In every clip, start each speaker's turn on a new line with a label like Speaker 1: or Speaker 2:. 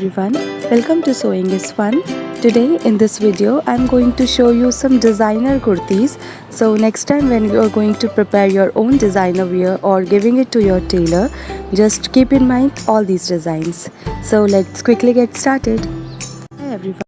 Speaker 1: everyone, welcome to Sewing is Fun. Today in this video I'm going to show you some designer kurtis. So next time when you are going to prepare your own designer wear or giving it to your tailor, just keep in mind all these designs. So let's quickly get started. Hi everyone.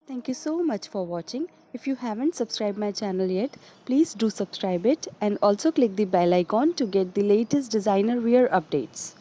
Speaker 1: Thank you so much for watching. If you haven't subscribed my channel yet, please do subscribe it and also click the bell icon to get the latest designer wear updates.